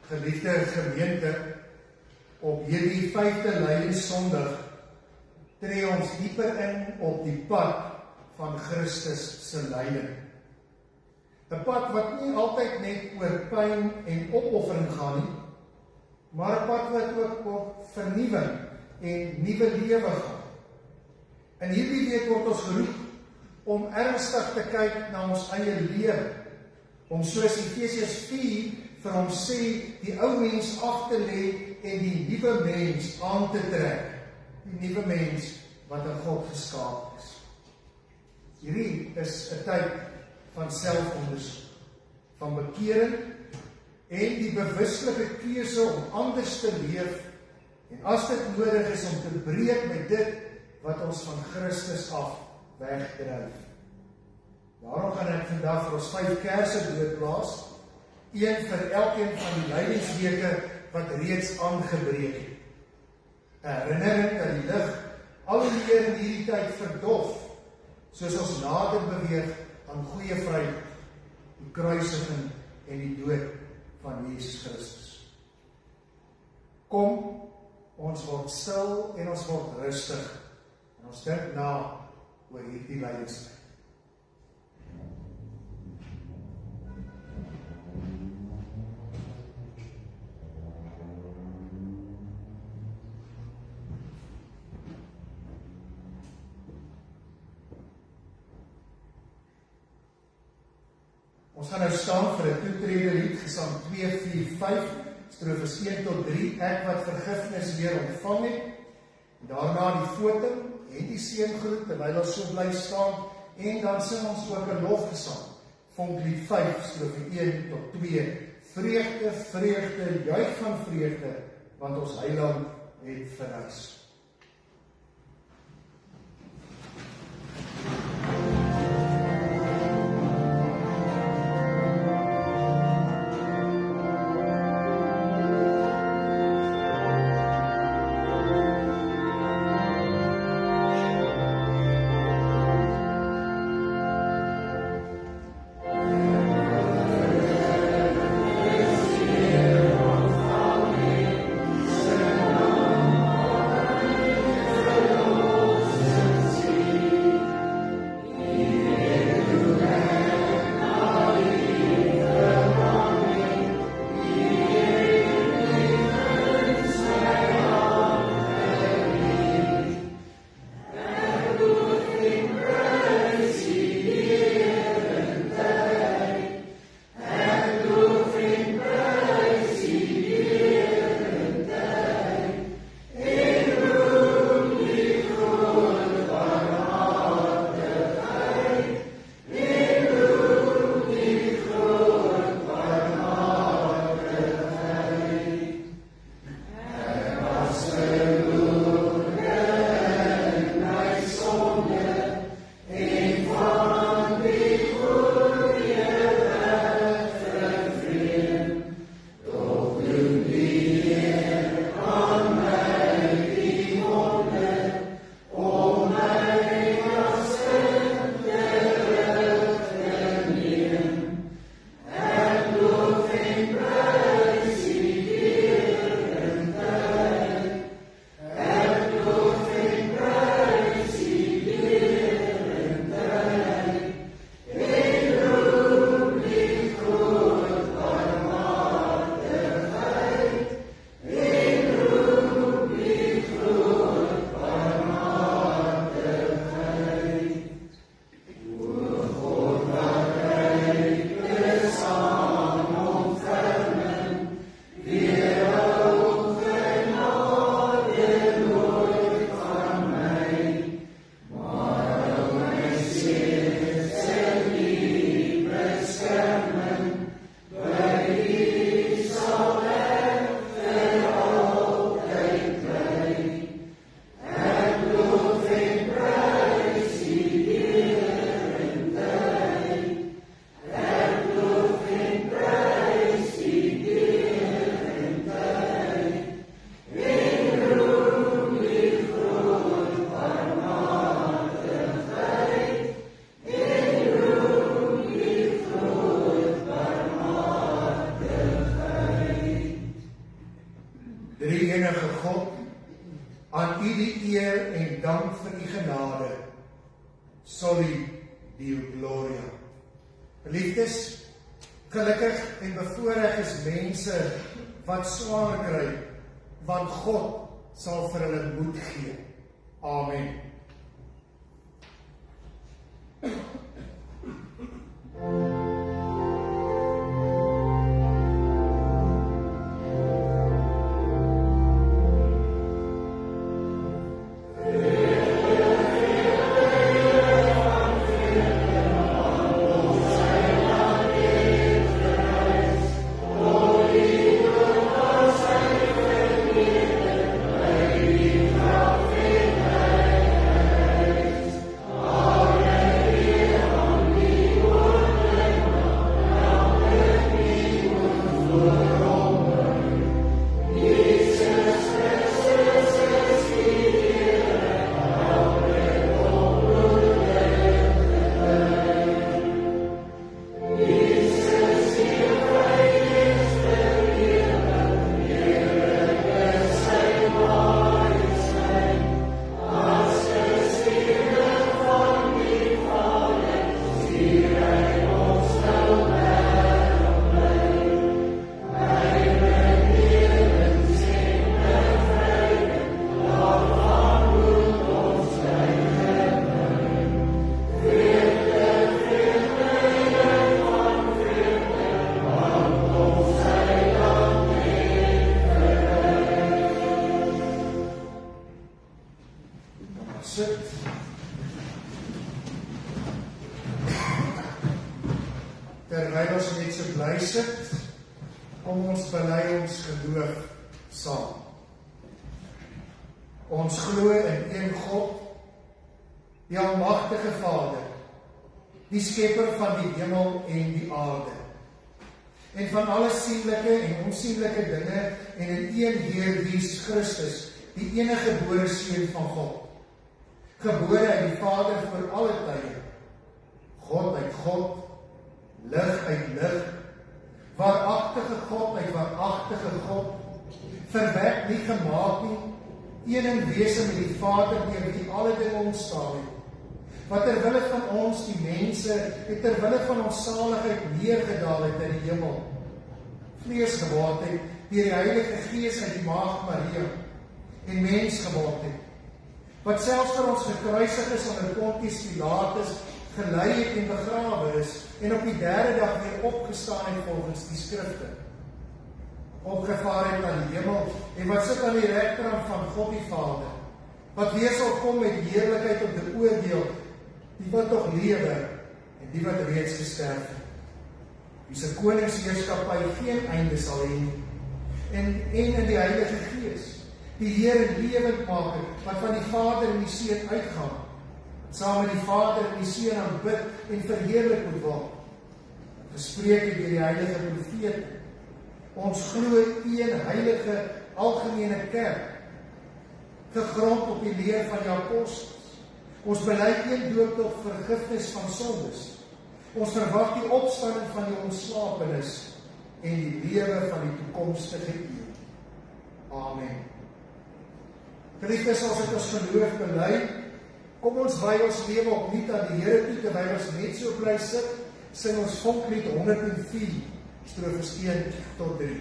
Geliefde gemeente, op hierdie 5de Lydingssondag tree ons dieper in op die pad van Christus se lyding. 'n Pad wat nie altyd net oor pyn en opoffering gaan nie, maar 'n pad wat ook op vernuwing en nuwe lewe gaan. In hierdie week word ons geroep om ernstig te kyk na ons eie lewe, om soos Efesiërs 4 vir hom sê, die ou mens af te lê en die nuwe mens aan te trek, die nuwe mens wat in God geskaap is. Hierdie is 'n tyd van selfondersoek, van bekering en die bewuslike keuse om anders te leef en as dit nodig is om te breek met dit wat ons van Christus af wegdryf. Daarom gaan ek vandag vir ons 5 kerse doodblaas, een vir elkeen van die lydingsweke wat reeds aangebreek het. 'n Herinnering dat die lig al hoe meer in hierdie tyd verdof, soos ons nader beweeg aan goeie vryheid, die kruisiging en die dood van Jesus Christus. Kom, ons word stil en ons word rustig, en ons dink na oor hierdie lydingstyd. Ons gaan nou staan vir 'n toetrede lied, Gesang 245, strofes 1 tot 3, ek wat vergifnis weer ontvang het, en daarna die foting en die seëngroet, terwyl ons so bly staan, en dan sing ons ook 'n lofgesang, Vonklied 5, strofe 1 tot 2, vreugde, vreugde, juig van vreugde, want ons Heiland het verrys. die eer en dank vir die genade. Soli Deo Gloria. Geliefdes, gelukkig en bevoorreg is mense wat swaar kry, want God sal vir hulle moed gee. Amen. Terwyl ons net so bly sit, kom ons bely ons geloof saam. Ons glo in een God, die almagtige Vader, die skepper van die hemel en die aarde, en van alle sienlike en onsienlike dinge, en in een Heer Jesus Christus, die enige gebore Seun van God, gebore uit die Vader vir alle tye, God uit God, lig uit lig, waaragtige God uit waaragtige God, verwek nie gemaak nie, een in wese met die Vader, deur wie alle dinge ontstaan het, wat terwille van ons die mense, en terwille van ons saligheid neergedaal het in die hemel, vlees geword het, deur die Heilige Gees uit die Maagd Maria, en mens geword het, wat selfs vir ons gekruisig is onder Pontius Pilatus, gelei het en begrawe is, en op die derde dag weer opgestaan het volgens die skrifte, opgevaar het aan die hemel, en wat sit aan die regterhand van God die Vader, wat weer sal kom met heerlikheid om te oordeel, die wat nog lewe, en die wat reeds gesterf het, wie se koningsheerskappy geen einde sal hê nie, en in die Heilige Gees, die Heer en lewendmaker, wat van die Vader en die Seun uitgaan, saam met die Vader en die Seun aanbid en verheerlik moet word, gespreek het deur die heilige profete. Ons glo een heilige algemene kerk, gegrond op die leer van die apostels. Ons bely een doop tot vergifnis van sondes. Ons verwag die opstanding van die ontslapenis en die lewe van die toekomstige eeu. Amen. Geliefdes, as ek ons geloof bely, kom ons wy ons lewe opnuut aan die Here toe, terwyl ons net so bly sit, sing ons vonklied 104, strofes 1 tot 3.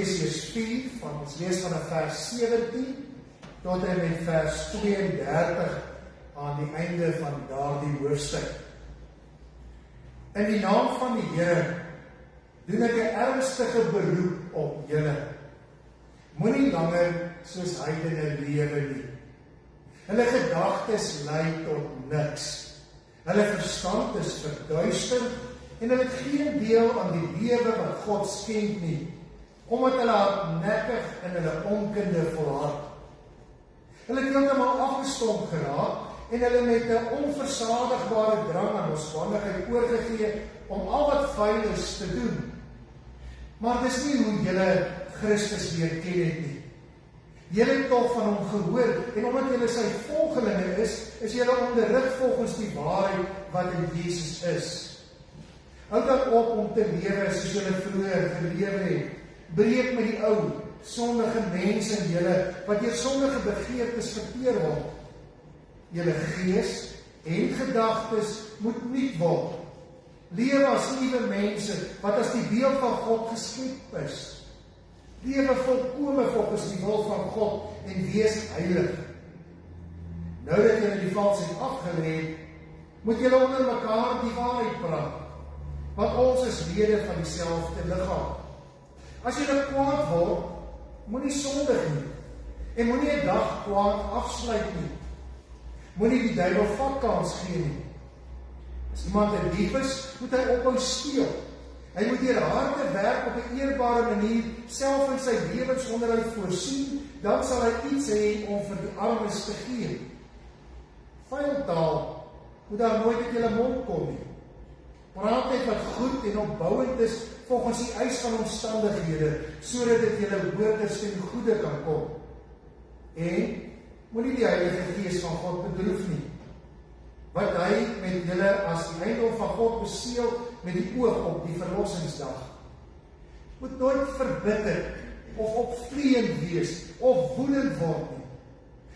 Efesiërs 4, van ons lees vanaf vers 17 tot en met vers 32 aan die einde van daardie hoofstuk. In die naam van die Here doen ek 'n ernstige beroep op julle. Moenie langer soos heidene lewe nie. Hulle gedagtes lei tot niks. Hulle verstand is verduister en hulle het geen deel aan die lewe wat God skenk nie, omdat hulle hardnekkig in hulle onkunde volhard. Hulle het heeltemal afgestomp geraak en hulle met 'n onversadigbare drang aan losbandigheid oorgegee om al wat vuil is te doen. Maar dis nie hoe julle Christus leer ken het nie. Julle het tog van hom gehoor, en omdat julle sy volgelinge is julle onderrig volgens die waarheid wat in Jesus is. Hou dan op om te lewe soos julle vroeër gelewe het. Breek met die ou, sondige mense in julle, wat deur sondige begeertes verteer word. Julle gees en gedagtes moet nuut word. Lewe as nuwe mense, wat as die beeld van God geskep is. Lewe volkome volgens die wil van God en wees heilig. Nou dat julle die valsheid afgelê het, moet julle onder mekaar die waarheid praat, want ons is lede van dieselfde liggaam. As julle kwaad word, moenie sondig nie, en moenie 'n dag kwaad afsluit nie. Moenie die duiwel vakkans gee nie. As iemand 'n dief is, moet hy ophou steel. Hy moet deur harde werk op 'n eerbare manier self in sy lewensonderhoud voorsien, dan sal hy iets hê om vir die armes te gee. Vuil taal moet daar nooit uit julle mond kom nie. Praat net wat goed en opbouend is volgens die eis van omstandighede, sodat dit julle woorders ten goede kan kom. En moenie die Heilige Gees van God bedroef nie, wat hy met julle as die eiendom van God beseël met die oog op die verlossingsdag. Moet nooit verbitter of opvleend wees of woedend word nie.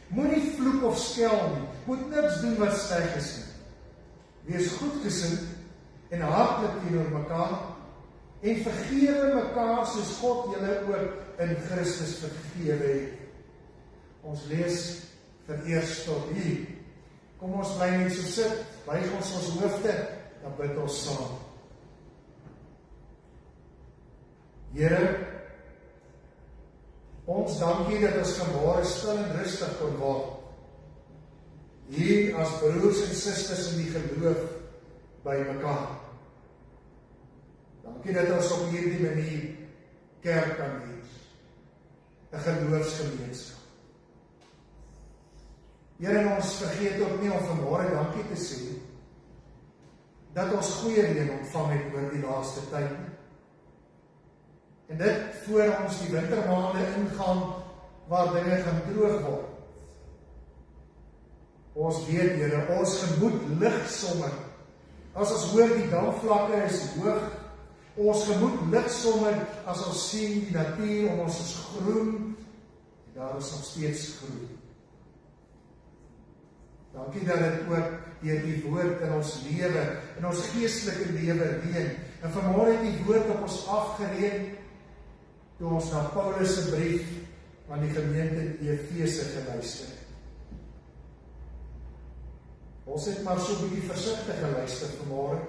Moenie vloek of skel nie. Moet niks doen wat sleg is nie. Wees goedgesind en hartlik teenoor mekaar en vergewe mekaar soos God julle ook in Christus vergewe het. Ons lees vereers tot hier. Kom ons bly net so sit, buig ons hoofde, dan bid ons saam. Here, ons dankie dat ons vanmôre stil en rustig kon word. Hier as broers en susters in die geloof by mekaar. Dankie dat ons op hierdie manier kerk kan wees. 'n geloofsgemeenskap. Here, en ons vergeet ook nie om vanmôre dankie te sê dat ons goeie reën ontvang het oor die laaste tyd. En dit voor ons die wintermaande ingaan waar dinge gaan droog word. Ons weet, Here, ons gemoed lig sommer. As ons hoor die damvlakke is hoog, ons gemoed lig sommer as ons sien die natuur om ons is groen, en daar is nog steeds groen. Dankie dat dit ook deur die woord in ons lewe, in ons geestelike lewe reën. En vanmôre het die woord op ons afgereën, toe ons na Paulus se brief aan die gemeente in Efese geluister. Ons het maar so 'n bietjie versigtig geluister vanmôre.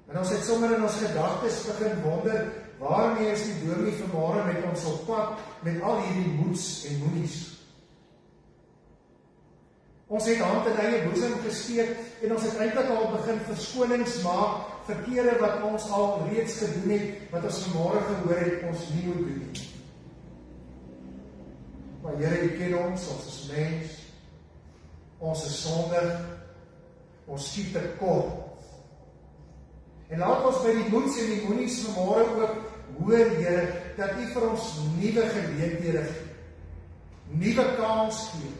En ons het sommer in ons gedagtes begin wonder, waarmee is die dominee vanmôre met ons op pad, met al hierdie moeds en moenies. Ons het hand in eie boesem gesteek, en ons het eintlik al begin verskonings maak, verkeerde wat ons al reeds gedoen het, wat ons vanmôre gehoor het, ons nie moet doen nie. Maar Here, U ken ons is mens, ons is sondig, ons skiet tekort. En laat ons by die moeds en die moenies vanmôre ook hoor, Here, dat U vir ons nuwe geleenthede gee, nuwe kans gee,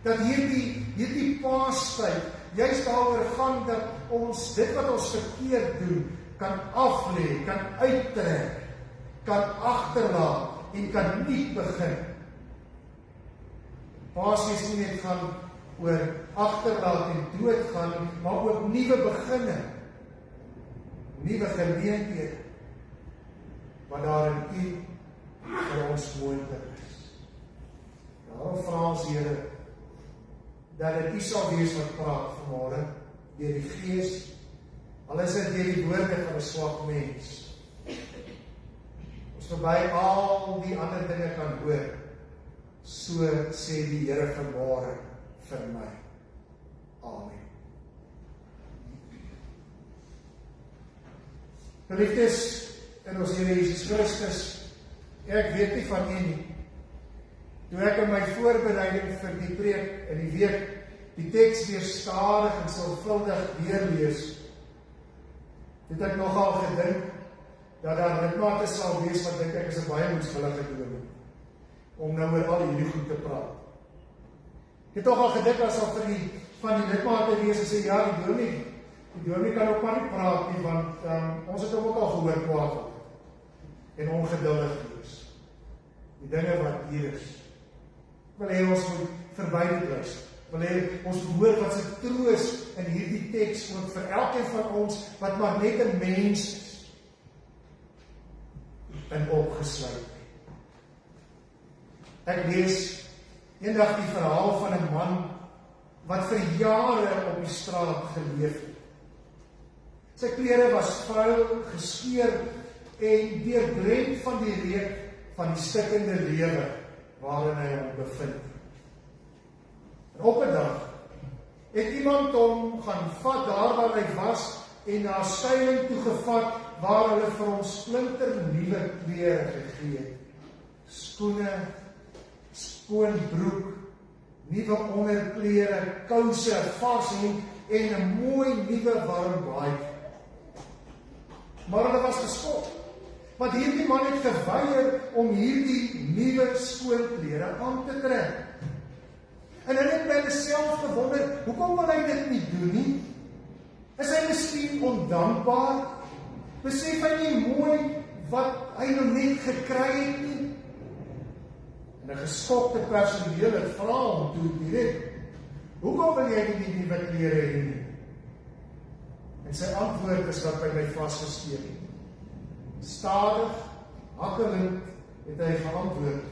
dat hierdie Paastyd juist daaroor gaan dat ons dit wat ons verkeerd doen, kan aflê, kan uittrek, kan agterlaat en kan nuut begin. Paas is nie net gaan oor agterlaat en doodgaan, maar ook nuwe beginne, nuwe geleenthede, wat daar in U vir ons moontlik is. Daarom vra ons, Here, dat dit U sal wees wat praat vanmôre deur die Gees, al is dit deur die woorde van 'n swak mens. Ons verby al die ander dinge kan hoor, so sê die Here vanmôre vir my. Amen. Geliefdes in ons Here Jesus Christus, ek weet nie van U nie. Toe ek in my voorbereiding vir die preek in die week die teks weer stadig en sorgvuldig deurlees, het ek nogal gedink dat daar lidmate sal wees wat dink ek is 'n baie moedsvullige dominee om nou oor al hierdie goed te praat. Ek het nogal gedink as al vir die van die lidmate wees en sê ja, die dominee kan ook maar nie praat nie, want ons het hom ook al gehoor kwaad word en ongeduldig wees. Die dinge wat hier is. Wil hê ons moet verby dit luister. Wil hê ons moet hoor wat se troos in hierdie teks ook vir elkeen van ons wat maar net 'n mens is in opgesluit. Ek lees eendag die verhaal van 'n man wat vir jare op die straat geleef het. Sy klere was vuil, geskeur en deurdrenk van die reuk van die stikkende lewe waarin hy hom bevind. En op 'n dag het iemand hom gaan vat daar waar hy was en na 'n skuiling toe gevat waar hulle vir hom splinternuwe klere gegee het. Skoene, skoon broek, nuwe onderklere, kouse, vars hemp en 'n mooi nuwe warm baadjie. Maar hulle was geskok, want hierdie man het geweier om hierdie nuwe skoon klere aan te trek. En hulle het by hulle self gewonder, hoekom wil hy dit nie doen nie? Is hy miskien ondankbaar? Besef hy nie mooi wat hy nou net gekry het nie? En 'n geskokte personeel het vra hom toe direk, hoekom wil jy nie die nuwe klere hê nie? En sy antwoord is wat by my vasgesteek het. Stadig, hakkelend het hy geantwoord,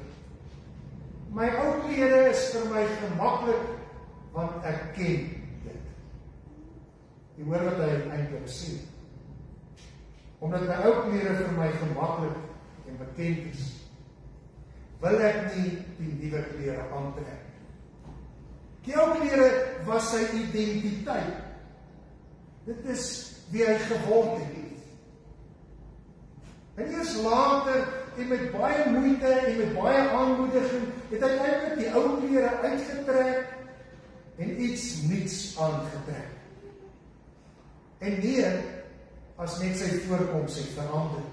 my ou klere is vir my gemaklik, want ek ken dit. Jy hoor wat hy eintlik sê. Omdat my ou klere vir my gemaklik en bekend is, wil ek nie die nuwe klere aantrek. Die ou klere was sy identiteit. Dit is wie hy geword het. En eers later, en met baie moeite en met baie aanmoediging, het hy eintlik die ou klere uitgetrek en iets nuuts aangetrek. En nee, as net sy voorkoms het verander.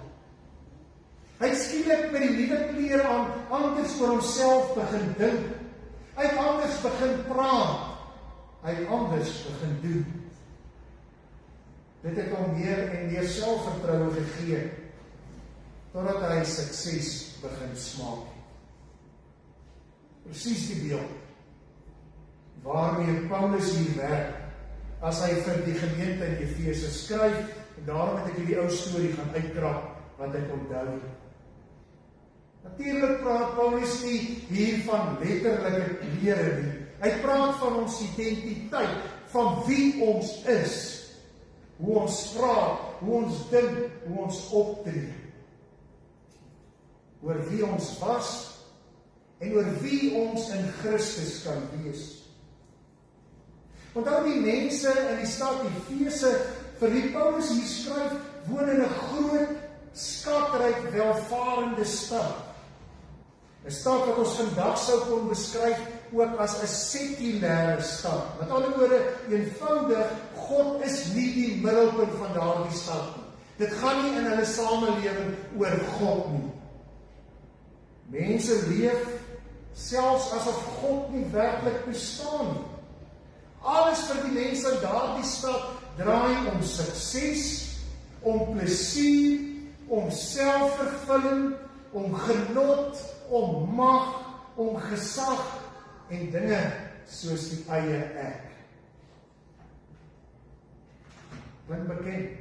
Hy het skielik met die nuwe klere aan anders oor homself begin dink. Hy het anders begin praat. Hy het anders begin doen. Dit het hom meer en meer selfvertroue gegee, totdat hy sukses begin smaak. Presies die beeld waarmee Paulus hier werk, as hy vir die gemeente in Efese skryf, en daarom het ek hierdie ou storie gaan uitkrap, wat ek onthou. Natuurlik praat Paulus nie hier van letterlike klere nie. Hy praat van ons identiteit, van wie ons is, hoe ons praat, hoe ons dink, hoe ons optree. Oor wie ons was, en oor wie ons in Christus kan wees. Onthou die mense in die stad Efese, vir wie Paulus hier skryf, woon in 'n groot, skatryk, welvarende stad. 'n Stad wat ons vandag sou kon beskryf ook as 'n sekulêre stad. Met ander woorde, eenvoudig, God is nie die middelpunt van daardie stad nie. Dit gaan nie in hulle samelewing oor God nie. Mense leef selfs asof God nie werklik bestaan nie. Alles vir die mense in daardie stad draai om sukses, om plesier, om selfvervulling, om genot, om mag, om gesag en dinge soos die eie ek. Klink bekend.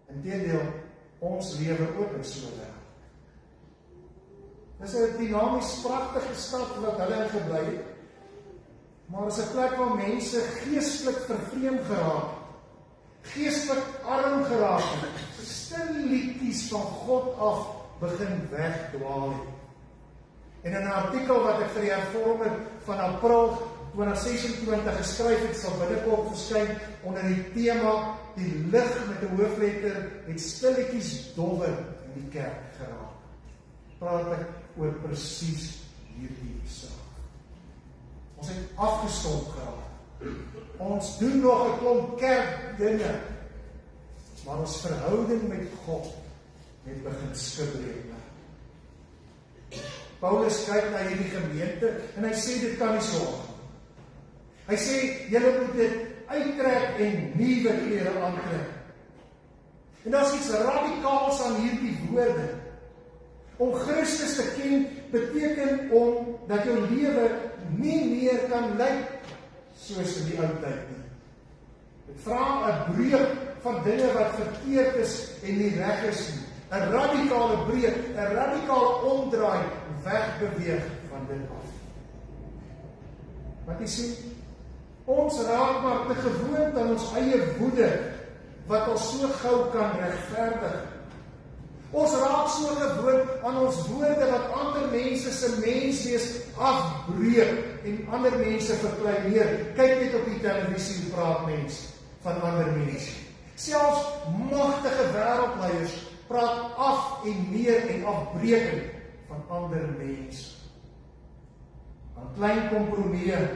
Inteendeel, ons lewe ook in so 'n wêreld. Dis 'n dinamies pragtige stad wat hulle in gebly het, maar is 'n plek waar mense geestelik vervreem geraak, geestelik arm geraak het, stilletjies van God af begin wegdwaal het. En in 'n artikel wat ek vir die hervormer van April 2026 geskryf het, sal binnekort verskyn onder die tema die lig met 'n hoofletter het stilletjies dowwer in die kerk geraak. Praat ek oor presies hierdie saak. Ons het afgestomp geraak. Ons doen nog 'n klomp kerkdinge, maar ons verhouding met God het begin skibreek. Paulus kyk na hierdie gemeente en hy sê dit kan nie so gaan. Hy sê julle moet dit uittrek en nuwe klere aantrek. En daar's iets radikaals aan hierdie woorde. Om Christus te ken beteken om dat jou lewe nie meer kan lyk soos in die ou tyd nie. Dit vra 'n breek van dinge wat verkeerd is en nie reg is nie. 'n radikale breek, 'n radikale omdraai, wegbeweeg van dit af. Wat jy sê, ons raak maar te gewoond aan ons eie woede, wat ons so gou kan regverdig. Ons raak so gewoond aan ons woorde wat ander mense se menswees afbreek en ander mense verkleineer. Kyk net op die televisie hoe praat mense van ander mense. Selfs magtige wêreldleiers praat af en neer en afbreekend van ander mense. Aan klein kompromieë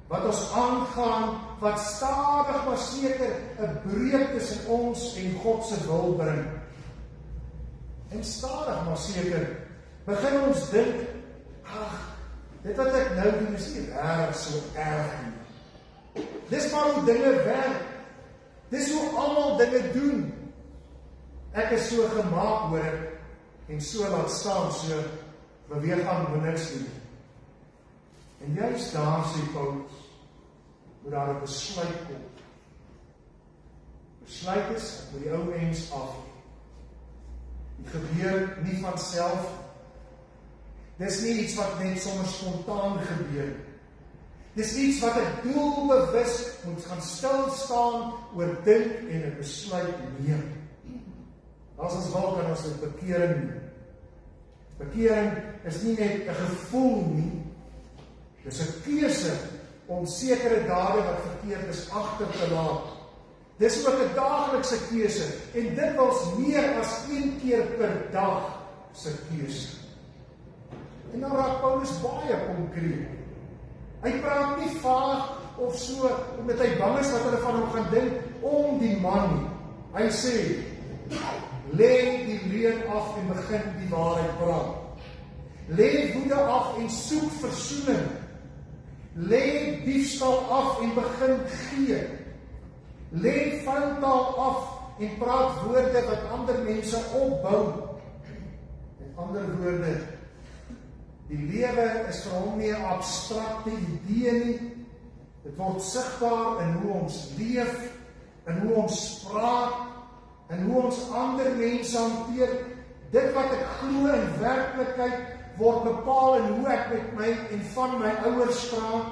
wat ons aangaan, wat stadig maar seker 'n breuk tussen ons en God se wil bring. En stadig maar seker begin ons dink, ag, dit wat ek nou doen is nie reg so erg nie. Dis maar hoe dinge werk. Dis hoe almal dinge doen. Ek is so gemaak, hoor ek, en so laat staan, so beweeg aan, moet niks doen. En juist daar, sê Paulus, moet daar 'n besluit kom. Besluit is, ek moet die ou mens af. Dit gebeur nie van self. Dis nie iets wat net sommer spontaan gebeur. Dis iets wat ek doelbewus moet gaan stil staan, oordink en 'n besluit neem. As ons wil, kan ons dit bekering noem. Bekering is nie net 'n gevoel nie. Dis 'n keuse om sekere dade wat verkeerd is agter te laat. Dis ook 'n daaglikse keuse en dit was meer as 1 keer per dag se keuse. En nou raak Paulus baie konkreet. Hy praat nie vaag of so omdat hy bang is wat hulle van hom gaan dink om die man nie. Hy sê, lê die leuen af en begin die waarheid praat. Lê woede af en soek versoening. Lê diefstal af en begin gee. Lê foutaal af en praat woorde wat ander mense opbou. Met ander woorde, die lewe is vir hom nie 'n abstrakte idee nie. Dit word sigbaar in hoe ons leef, in hoe ons praat, en hoe ons ander mense hanteer. Dit wat ek glo in werklikheid word bepaal in hoe ek met my en van my ouers praat,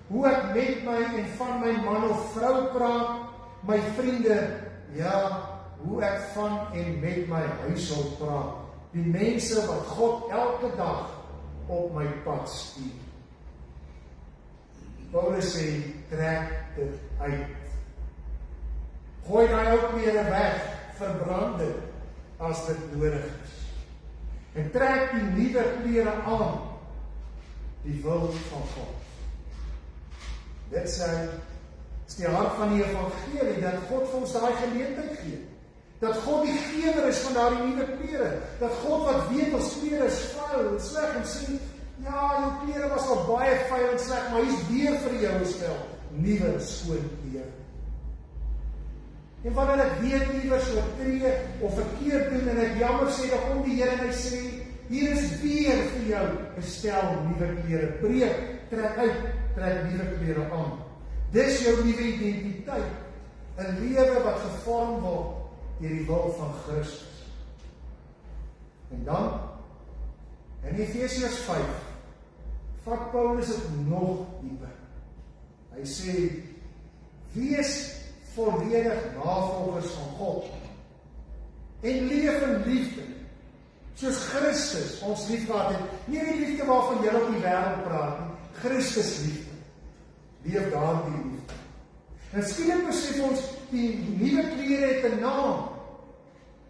hoe ek met my en van my man of vrou praat, my vriende, ja, hoe ek van en met my huishoud praat, die mense wat God elke dag op my pad stuur. Paulus sê, trek dit uit. Gooi daai ou klere weg, verbrand dit as dit nodig is. En trek die nuwe klere aan, die wil van God. Dit is die hart van die evangelie, dat God vir ons daai geleentheid gee. Dat God die gewer is van daardie nuwe klere. Dat God wat weet ons klere is vuil en sleg en sê, ja, jou klere was al baie vuil en sleg, maar hy is weer vir jou stel, nuwe skoon klere. En wanneer ek weet iewers oortree of verkeerd doen en ek jammer sê, dan kom die Here en hy sê, hier is weer vir jou 'n stel nuwe klere. Breek, trek uit, trek nuwe klere aan. Dis jou nuwe identiteit. 'n lewe wat gevorm word deur die wil van Christus. En dan, in Efesiërs 5, vat Paulus dit nog dieper. Hy sê, wees volledig navolgers van God, en leef in liefde, soos Christus ons liefgehad het, nie die liefde waarvan julle op die wêreld praat nie, Christus liefde, leef daardie liefde. En skielik besef ons, die nuwe klere het 'n naam,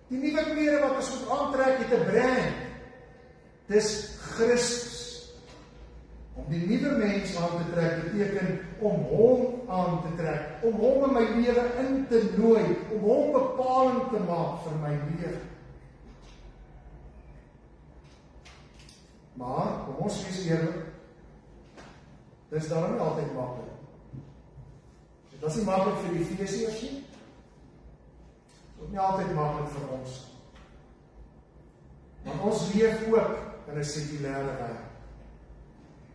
die nuwe klere wat ons moet aantrek het 'n brand, dis Christus. Om die nuwe mens aan te trek beteken om hom aan te trek, om hom in my lewe in te nooi, om hom bepaling te maak vir my lewe. Maar, kom ons wees eerlik, dis daarom nie altyd maklik. Dit is nie maklik vir die Efesiërs nie. Dit is ook nie altyd maklik vir ons. Want ons leef ook in 'n sekulêre wêreld.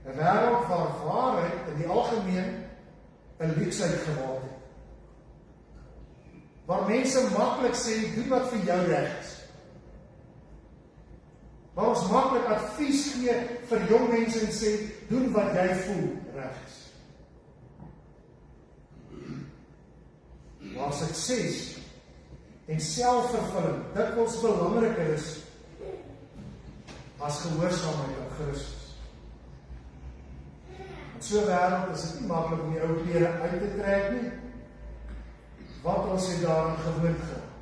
'n Wêreld waar waarheid in die algemeen 'n leksheid geword het. Waar mense maklik sê, doen wat vir jou reg is. Waar ons maklik advies gee vir jong mense en sê, doen wat jy voel reg is. Waar sukses en selfvervulling dikwels belangriker is as gehoorsaamheid aan Christus. In so 'n wêreld is dit nie maklik om die ou klere uit te trek nie, want ons het daaraan gewoond geraak.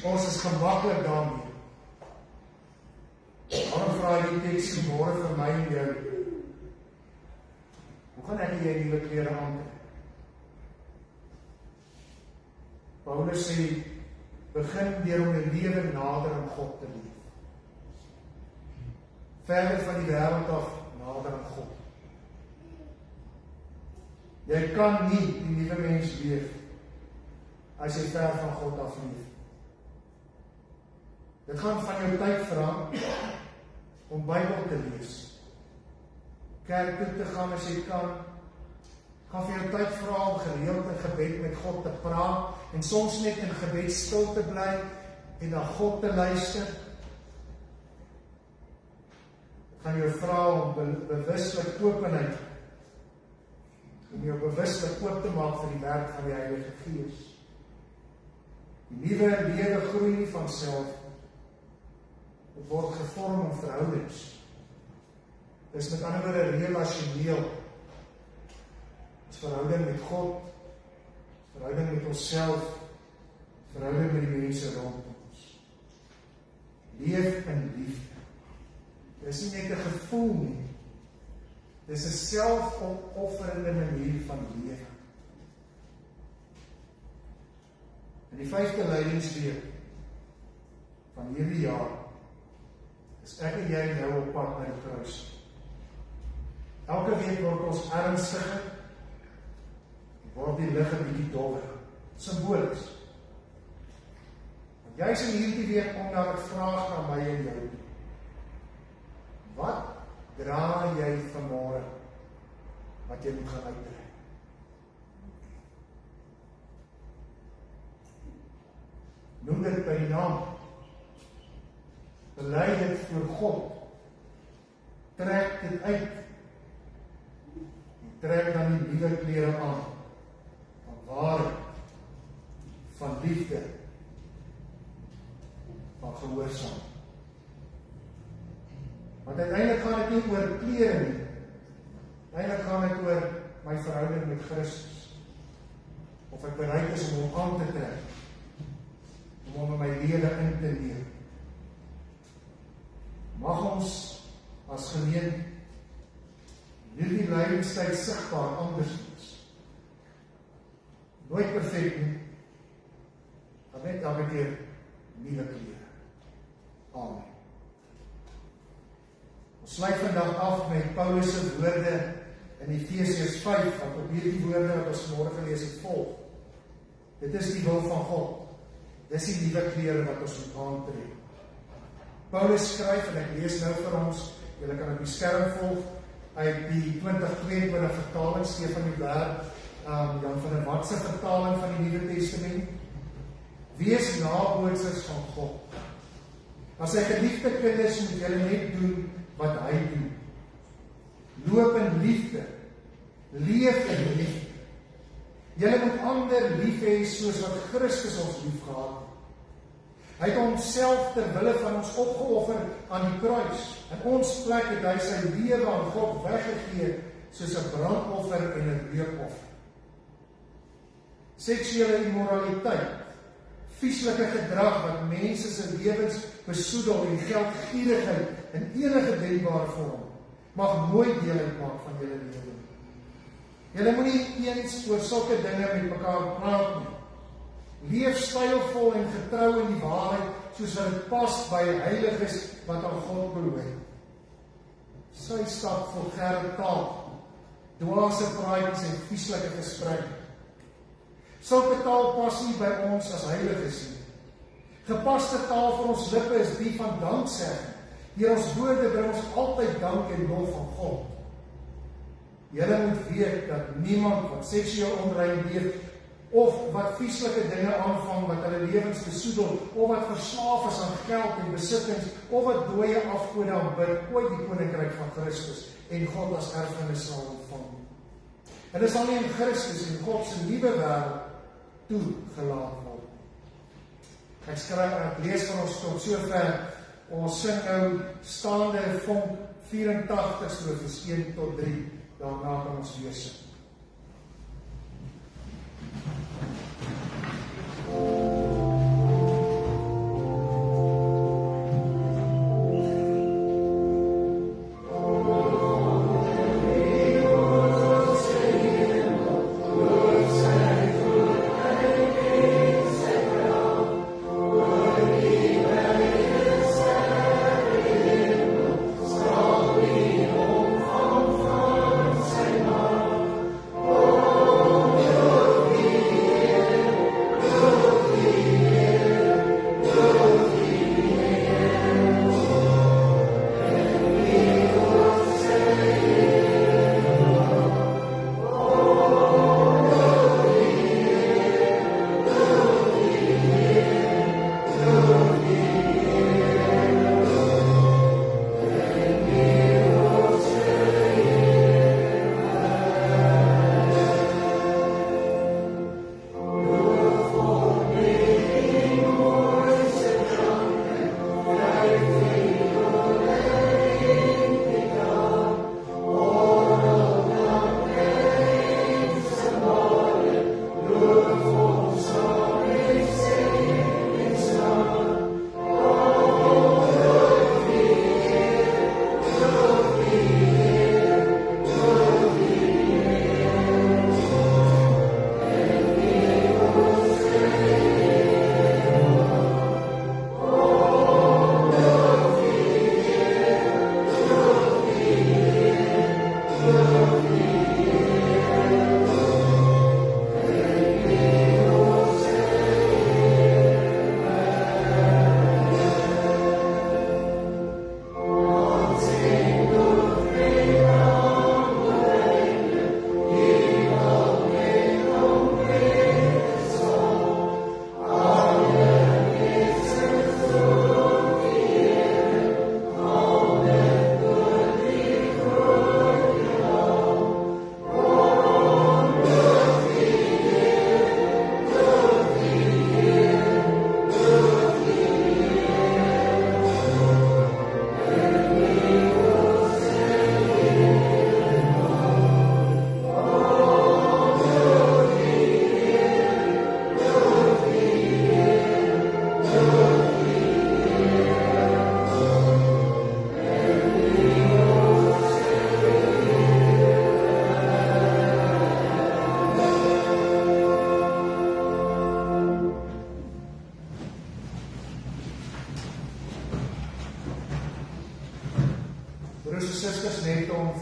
Ons is gemaklik daarmee. Waarom vra die teks vanmôre vir my en jou? Hoe gaan ek jy nuwe klere aantrek? Paulus sê, begin deur om 'n lewe nader aan God te leef. Verder van die wêreld af, nader aan God. Jy kan nie die nuwe mens leef as jy ver van God af leef. Dit gaan van jou tyd vra om Bybel te lees. Kerk toe te gaan as jy kan. Gaan vir jou tyd vra om gereeld in gebed met God te praat en soms net in gebed stil te bly en na God te luister. Dit gaan jou vra om bewuslik openheid, om jou bewuslik oop te maak vir die werk van die Heilige Gees. Die nuwe lewe groei nie van self. Dit word gevorm in verhoudings. Dit is met ander woorde relasioneel. Dit is verhouding met God, verhouding met onsself, verhouding met die mense rondom ons. Leef in liefde. Dit is nie net 'n gevoel nie. Dit is 'n selfopofferende manier van lewe. In die 5de leidingsweek van hierdie jaar is ek en jy nou op pad na die kruis. Elke week word ons ernstiger, word die lig 'n bietjie dowwer, simbolies. Want jy is in hierdie week kom daar 'n vraag na my en jou. Wat dra jy vanmôre wat jy moet gaan uittrek? Noem dit by die naam. Bely dit voor God. Trek dit uit. En trek dan die nuwe klere aan. Van waarheid. Van liefde. Van gehoorsaam. Want uiteindelik gaan dit nie oor klere nie. Uiteindelik gaan dit oor my verhouding met Christus. Of ek bereid is om hom aan te trek. Om hom in my lewe in te neem. Mag ons as gemeente hierdie lydingstyd sigbaar anders wees. Nooit perfek nie, maar net elke keer nuwe klere. Amen. Ons sluit vandag af met Paulus se woorde in Efesiërs 5, wat op hierdie woorde wat ons môre gelees het volg. Dit is die wil van God. Dis die nuwe klere wat ons moet aantrek. Paulus skryf, en ek lees nou vir ons, julle kan op die skerm volg, uit die 2022 vertaling, Stefan die Berg, Jan van der Walt se vertaling van die Nuwe Testament, Wees nabootsers van God. As sy geliefde kinders moet julle net doen wat hy doen. Loop in liefde. Leef in liefde. Julle moet ander lief hê soos wat Christus ons lief gehad het. Hy het homself ter wille van ons opgeoffer aan die kruis. In ons plek het hy sy lewe aan God weggegee soos 'n brandoffer en 'n reukoffer. Seksuele immoraliteit, vieslike gedrag wat mense se lewens besoedel en geldgierigheid in enige denkbare vorm mag nooit deel uitmaak van julle lewe. Julle moenie eens oor sulke dinge met mekaar praat nie. Leef stylvol en getrou in die waarheid soos wat dit pas by heiliges wat aan God behoort. Sy stap vulgêre taal, dwaase praatjies en vieslike gesprekke. Sulke taal pas nie by ons as heiliges nie. Gepaste taal vir ons lippe is die van danksegging. Deur ons woorde bring ons altyd dank en lof aan God. Julle moet weet dat niemand wat seksueel onrein leef of wat vieslike dinge aanvang wat hulle lewens besoedel of wat verslaaf is aan geld en besittings of wat dooie afgode aanbid ooit die koninkryk van Christus en God as erfenis sal ontvang. Hulle sal nie in Christus en God se nuwe wêreld toegelaat word. Ek lees van ons tot sover. Ons sing nou staande vonk 84 strofes 1 tot 3. Daarna kan ons weer sing.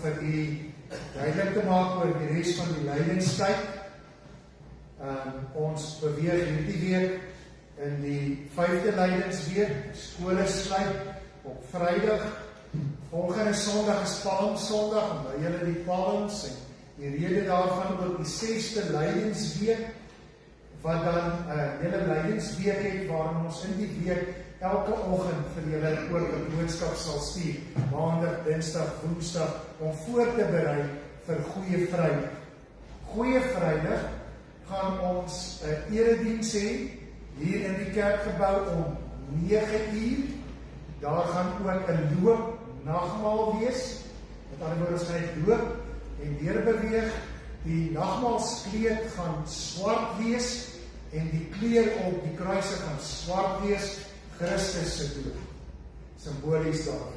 vir u duidelik te maak oor die res van die lydenstyd. Ons beweeg hierdie week in die 5de lydensweek. Skole sluit op Vrydag. Volgende Sondag is Palmsondag, en by julle die palms en die rede daarvan ook die 6de lydensweek. wat dan 'n hele leidingsweek het, waarin ons in die week elke oggend vir julle ook 'n boodskap sal stuur, maandag, dinsdag, woensdag, om voor te berei vir Goeie Vrydag. Goeie Vrydag gaan ons 'n erediens hê hier in die kerkgebou om 9 uur. Daar gaan ook 'n loop nagmaal wees. Met ander woorde, ons gaan net loop en weer beweeg. Die nagmaalskleed gaan swart wees en die kleur op die kruise gaan swart wees. Christus se dood, simbolies daar.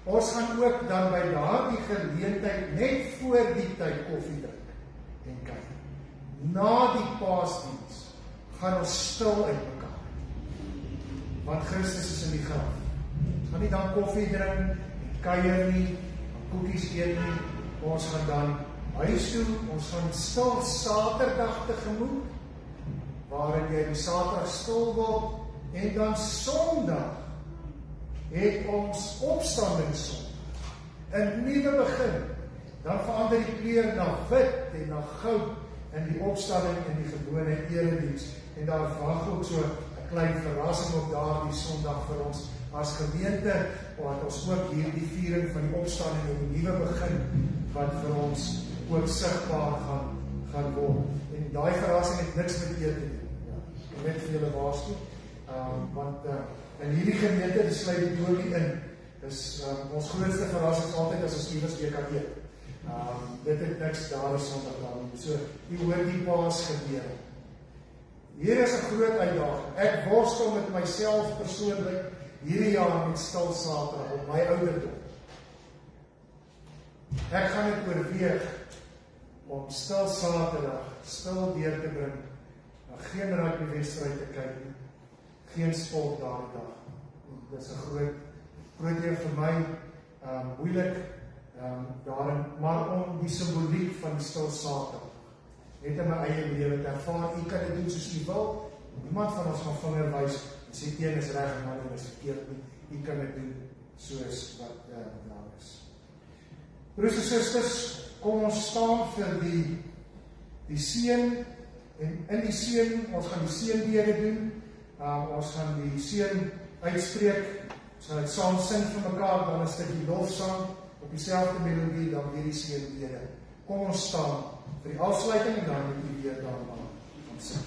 Ons gaan ook dan by daardie geleentheid net voor die tyd koffie drink en kyk. Na die Paasdiens gaan ons stil uit mekaar, want Christus is in die graf. Ons gaan nie dan koffie drink en kuier nie, koekies eet nie. Ons gaan dan huis toe, ons gaan stil Saterdag tegemoet, waarin jy die Saterdag stil word. En dan Sondag het ons opstandingssondag, 'n nuwe begin. Dan verander die kleur na wit en na goud in die opstanding en die gewone erediens. En daar wag ook so 'n klein verrassing op daardie Sondag vir ons as gemeente, wat ons ook hier die viering van die opstanding en die nuwe begin, wat vir ons ook sigbaar gaan word. En daai verrassing het niks met eet te doen. Ek net vir julle waarsku. Want in hierdie gemeente sluit die doopie in. Dis ons grootste verrassing altyd as ons iewers weer kan eet. Dit het niks daar Sondag dan. So, jy hoor die Paas gebeur. Hier is 'n groot uitdaging. Ek worstel met myself persoonlik hierdie jaar met stil Saterdag op my ouderdom. Ek gaan dit oorweeg om stil Saterdag stil deur te bring, geen rugby-wedstryd te kyk nie. Geen sport daardie dag. Dit is 'n groot deel vir my moeilik daarin, maar om die simboliek van die stil Saterdag net in my eie lewe te ervaar. U kan dit doen soos u wil. Niemand van ons gaan vinger wys en sê een is reg en ander is verkeerd nie. U kan dit doen soos wat daar is. Broers en susters, kom ons staan vir die seën, en in die seën, ons gaan die seënbede doen. Ons gaan die seën uitspreek, ons gaan het saam sing vir mekaar, dan 'n stukkie lofsang op dieselfde melodie, dan weer die seënbede. Kom ons staan vir die afsluiting en dan moet die weer daarna gaan sing.